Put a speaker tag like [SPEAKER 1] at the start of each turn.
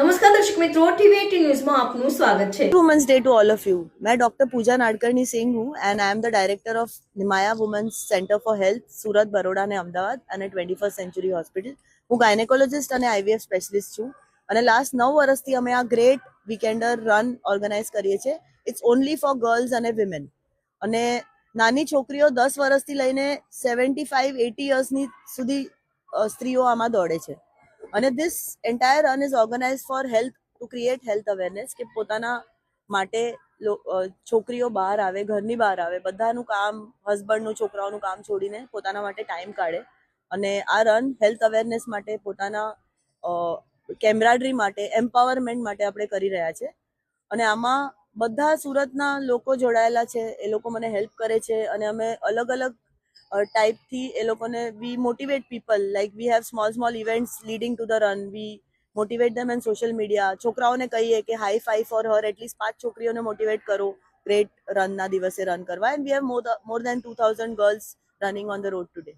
[SPEAKER 1] નમસ્કાર દર્શક મિત્રો, ટીવી18 ન્યૂઝમાં આપનું સ્વાગત છે।
[SPEAKER 2] Women's day to all of you. मैं डॉक्टर पूजा नाडकर्णी सिंह हूँ and I am the director of Nimaya women's centre for health Surat, Baroda અને અમદાવાદ અને 21st સેન્ચુરી હોસ્પિટલ। હું ગાયનેકોલોજિસ્ટ અને આઈવીએફ સ્પેશિયલિસ્ટ છું અને લાસ્ટ 9 વર્ષથી અમે આ ગ્રેટ વીકેન્ડર રન ઓર્ગેનાઇઝ કરીએ છીએ। ઇટ્સ ઓનલી ફોર ગર્લ્સ અને વિમેન અને નાની છોકરીઓ 10 વર્ષથી લઈને 75-80 યર્સની સુધી સ્ત્રીઓ આમાં દોડે છે અને this entire run is organise for health to create health awareness કે પોતાના માટે છોકરીઓ બહાર આવે, ઘરની બહાર આવે, બધાનું કામ, હસબન્ડનું, છોકરાઓનું કામ છોડીને પોતાના માટે ટાઈમ કાઢે અને આ રન હેલ્થ અવેરનેસ માટે, પોતાના કેમરાડરી માટે, એમ્પાવરમેન્ટ માટે આપણે કરી રહ્યા છે અને આમાં બધા સુરતના લોકો જોડાયેલા છે। એ લોકો મને હેલ્પ કરે છે અને અમે અલગ અલગ ટાઈપથી એ લોકોને we motivate people, like we have small events leading to the run, we motivate them and social media. છોકરાઓને કહીએ કે high five for her, at least 5 છોકરીઓને મોટિવેટ કરો ગ્રેટ રનના દિવસે રન કરવા and we have more than 2000 girls running on the road today.